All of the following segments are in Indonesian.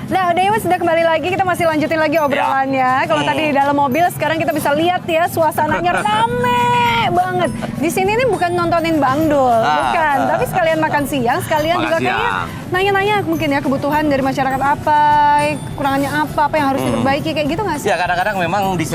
Nah, Dewa sudah kembali lagi, kita masih lanjutin lagi obrolannya. Kalau tadi di dalam mobil, sekarang kita bisa lihat ya suasananya rame banget. Di sini nih bukan nontonin Bang Dul, bukan, tapi sekalian makan siang, sekalian juga kayaknya nanya-nanya mungkin ya kebutuhan dari masyarakat apa, kekurangannya apa yang harus diperbaiki kayak gitu nggak sih? Ya kadang-kadang memang di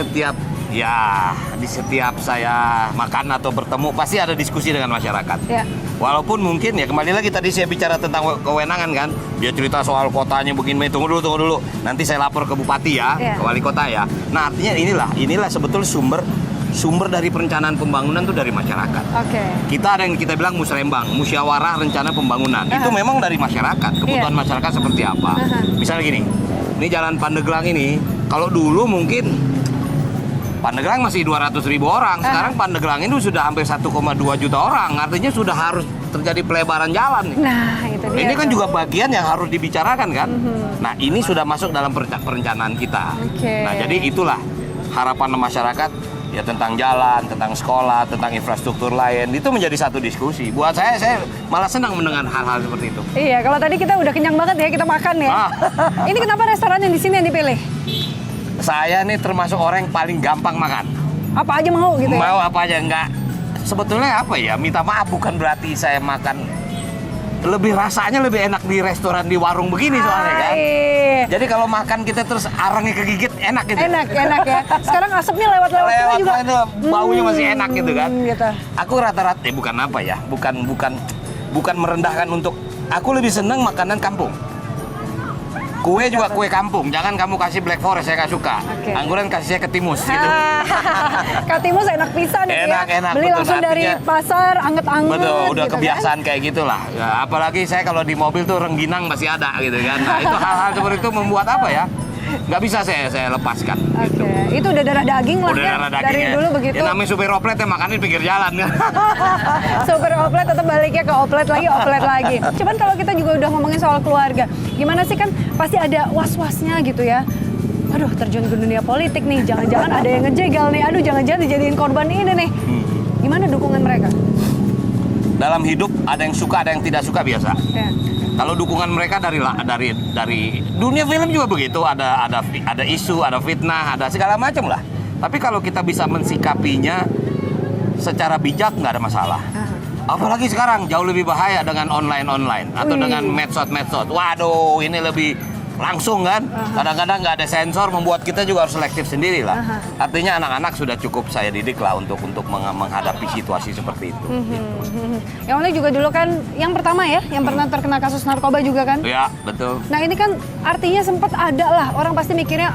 setiap saya makan atau bertemu pasti ada diskusi dengan masyarakat. Ya. Walaupun mungkin ya kembali lagi tadi saya bicara tentang kewenangan kan, dia cerita soal kotanya begini, tunggu dulu. Nanti saya lapor ke bupati ya, ke wali kota ya. Nah artinya inilah sebetulnya sumber dari perencanaan pembangunan tuh dari masyarakat. Kita ada yang kita bilang musrembang, musyawarah rencana pembangunan. Itu memang dari masyarakat, kebutuhan masyarakat seperti apa. Misalnya gini, ini jalan Pandeglang ini, kalau dulu mungkin Pandeglang masih 200.000 orang, sekarang Pandeglang ini sudah hampir 1,2 juta orang, artinya sudah harus terjadi pelebaran jalan nih. Nah, itu dia. Ini kan juga bagian yang harus dibicarakan kan. Nah, ini sudah masuk dalam perencanaan kita. Nah, jadi itulah harapan masyarakat ya tentang jalan, tentang sekolah, tentang infrastruktur lain. Itu menjadi satu diskusi. Buat saya malah senang mendengar hal-hal seperti itu. Iya, kalau tadi kita udah kenyang banget ya, kita makan ya. Ini kenapa restoran yang di sini yang dipilih? Saya nih termasuk orang yang paling gampang makan. Apa aja mau gitu ya? Mau apa aja, enggak. Sebetulnya apa ya, minta maaf bukan berarti saya makan lebih rasanya lebih enak di restoran di warung begini soalnya kan. Jadi kalau makan kita terus arangnya kegigit enak gitu. Enak ya. Sekarang asapnya lewat kita juga. Itu baunya masih enak gitu kan. Gitu. Aku rata-rata bukan apa ya, bukan merendahkan untuk. Aku lebih seneng makanan kampung. Kue juga kue kampung, jangan kamu kasih Black Forest, saya nggak suka. Angguran kasih saya ketimus gitu. Ketimus enak pisan enak, ya. Enak, beli betul, langsung dari pasar, anget-anget. Betul, udah gitu kebiasaan kan? kayak gitulah. Ya, apalagi saya kalau di mobil tuh rengginang masih ada gitu kan. Nah itu hal-hal seperti itu membuat apa ya? Nggak bisa saya lepaskan. Gitu. Itu udah darah daging lah udah ya. Darah dari dulu begitu. Ya namanya supir oplet ya makannya di pinggir jalan kan. Supir oplet tetap baliknya ke oplet lagi. Cuman kalau kita juga udah ngomongin soal keluarga, gimana sih kan pasti ada was-wasnya gitu ya. Aduh terjun ke dunia politik nih, jangan-jangan ada yang ngejegal nih. Aduh jangan-jangan dijadiin korban ini nih. Gimana dukungan mereka? Dalam hidup ada yang suka, ada yang tidak suka biasa. Ya. Kalau dukungan mereka dari dunia film juga begitu, ada isu, ada fitnah, ada segala macam lah. Tapi kalau kita bisa mensikapinya secara bijak nggak ada masalah. Apalagi sekarang jauh lebih bahaya dengan online atau dengan medsos. Waduh, ini lebih langsung kan. Kadang-kadang nggak ada sensor, membuat kita juga harus selektif sendiri lah. Artinya anak-anak sudah cukup saya didik lah untuk menghadapi situasi seperti itu. Yang unik juga dulu kan, yang pertama ya, yang pernah terkena kasus narkoba juga kan? Ya, betul. Nah ini kan artinya sempat ada lah, orang pasti mikirnya,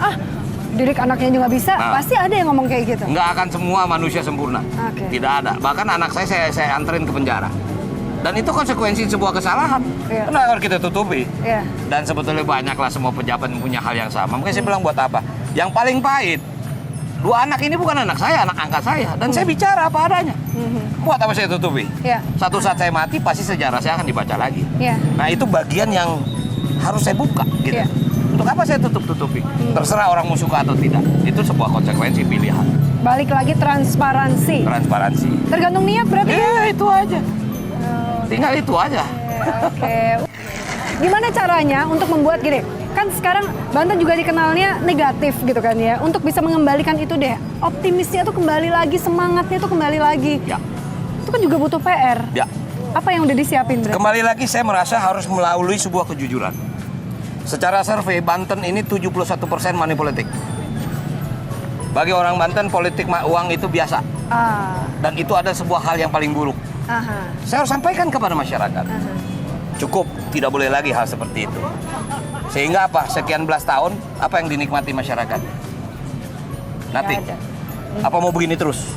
didik anaknya juga bisa, pasti ada yang ngomong kayak gitu. Nggak akan semua manusia sempurna, tidak ada. Bahkan anak saya anterin ke penjara. Dan itu konsekuensi sebuah kesalahan. Kenapa harus kita tutupi? Dan sebetulnya banyaklah semua pejabat punya hal yang sama. Makanya saya bilang buat apa? Yang paling pahit, 2 anak ini bukan anak saya, anak angkat saya. Dan saya bicara apa adanya. Buat apa saya tutupi? Satu saat saya mati, pasti sejarah saya akan dibaca lagi. Nah itu bagian yang harus saya buka gitu. Untuk apa saya tutupi? Terserah orang mau suka atau tidak. Itu sebuah konsekuensi pilihan. Balik lagi transparansi. Tergantung niat berarti. Itu aja. Tinggal itu aja. Gimana caranya untuk membuat gini? Kan sekarang Banten juga dikenalnya negatif gitu kan ya. Untuk bisa mengembalikan itu deh, optimisnya tuh kembali lagi, semangatnya tuh kembali lagi. Itu kan juga butuh PR. Apa yang udah disiapin berarti? Kembali lagi saya merasa harus melalui sebuah kejujuran. Secara survei Banten ini 71% money politik. Bagi orang Banten politik uang itu biasa. Dan itu ada sebuah hal yang paling buruk. Saya harus sampaikan kepada masyarakat. Cukup, tidak boleh lagi hal seperti itu. Sehingga apa? Sekian belas tahun, apa yang dinikmati masyarakat? Nothing. Apa mau begini terus?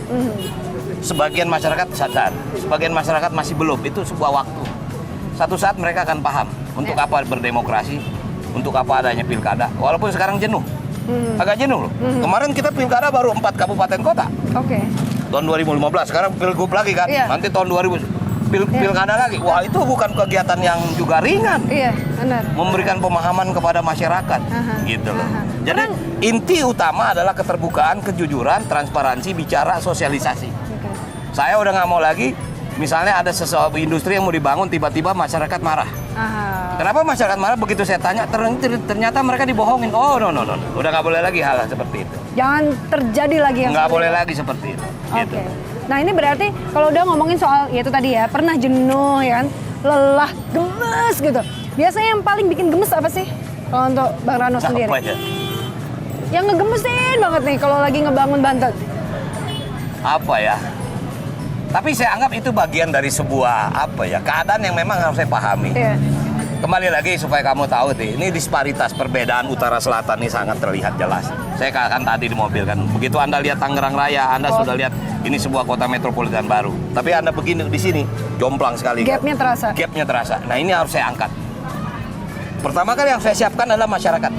Sebagian masyarakat sadar, sebagian masyarakat masih belum. Itu sebuah waktu. Satu saat mereka akan paham untuk apa berdemokrasi, untuk apa adanya pilkada. Walaupun sekarang jenuh. Agak jenuh loh. Kemarin kita pilkada baru 4 kabupaten kota. Tahun 2015, sekarang pilgub lagi kan. Nanti tahun 2000 pilkada lagi. Wah, itu bukan kegiatan yang juga ringan. Benar. Memberikan pemahaman kepada masyarakat. Gitu loh. Jadi inti utama adalah keterbukaan, kejujuran, transparansi, bicara, sosialisasi. Saya udah nggak mau lagi, misalnya ada sesuatu industri yang mau dibangun, tiba-tiba masyarakat marah. Kenapa masyarakat marah begitu saya tanya, ternyata mereka dibohongin. Oh, no. Udah nggak boleh lagi hal seperti itu. Jangan terjadi lagi yang Nggak boleh lagi seperti itu. Oke. Gitu. Nah ini berarti kalau udah ngomongin soal ya itu tadi ya, pernah jenuh ya kan, lelah, gemes gitu. Biasanya yang paling bikin gemes apa sih? Kalau untuk Bang Rano sendiri? Apa ya? Yang ngegemesin banget nih kalau lagi ngebangun Banten. Apa ya? Tapi saya anggap itu bagian dari sebuah keadaan yang memang harus saya pahami. Iya. Kembali lagi supaya kamu tahu nih, ini disparitas perbedaan utara selatan ini sangat terlihat jelas. Saya katakan tadi di mobil kan, begitu Anda lihat Tangerang Raya, Anda sudah lihat ini sebuah kota metropolitan baru. Tapi Anda begini di sini, jomplang sekali. Gapnya kan? terasa. Gapnya terasa. Nah ini harus saya angkat. Pertama kali yang saya siapkan adalah masyarakat.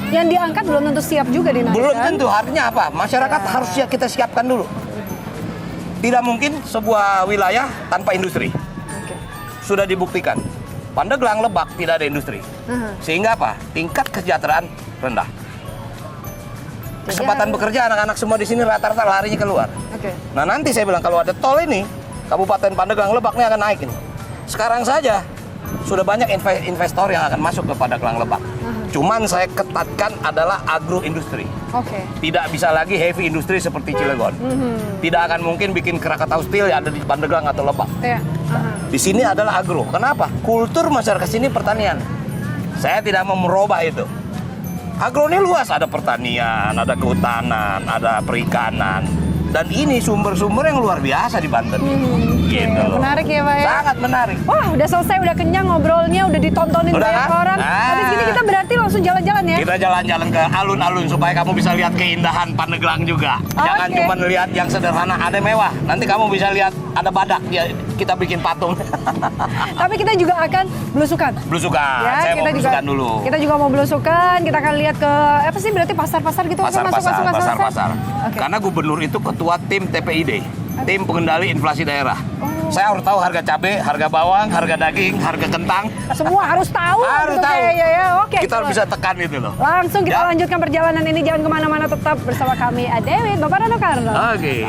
Yang diangkat belum tentu siap juga dinamakan. Belum tentu, artinya apa? Masyarakat harus kita siapkan dulu. Tidak mungkin sebuah wilayah tanpa industri. Sudah dibuktikan. Pandeglang, Lebak tidak ada industri. Sehingga apa? Tingkat kesejahteraan rendah. Kesempatan bekerja anak-anak semua di sini rata-rata larinya keluar. Nah nanti saya bilang kalau ada tol ini, Kabupaten Pandeglang, Lebak ini akan naik ini. Sekarang saja sudah banyak investor yang akan masuk ke Pandeglang, Lebak. Cuman saya ketatkan adalah agroindustri. Tidak bisa lagi heavy industri seperti Cilegon. Tidak akan mungkin bikin Krakatau Steel yang ada di Pandeglang atau Lebak. Di sini adalah agro. Kenapa? Kultur masyarakat sini pertanian. Saya tidak mau merubah itu. Agro ini luas, ada pertanian, ada kehutanan, ada perikanan. Dan ini sumber-sumber yang luar biasa di Banten. Gitu loh. Menarik ya Pak ya? Sangat menarik. Wah udah selesai, udah kenyang ngobrolnya, udah ditontonin banyak orang. Habis gini kita berarti langsung jalan-jalan ya? Kita jalan-jalan ke alun-alun supaya kamu bisa lihat keindahan Pandeglang juga. Jangan cuma lihat yang sederhana, ada mewah. Nanti kamu bisa lihat ada badak, ya kita bikin patung. Tapi kita juga akan belusukan. Belusukan, Ya, saya mau belusukan dulu. Kita juga mau belusukan, kita akan lihat ke apa sih berarti pasar-pasar gitu? Pasar-pasar. Karena gubernur itu ketua tim TPID, tim pengendali inflasi daerah. Saya harus tahu harga cabai, harga bawang, harga daging, harga kentang. Semua harus tahu. Harus tahu. Ya. Oke. Kita harus bisa tekan itu loh. Langsung kita lanjutkan perjalanan ini, jangan kemana-mana, tetap bersama kami Adewit, Bapak Rano Karno. Oke.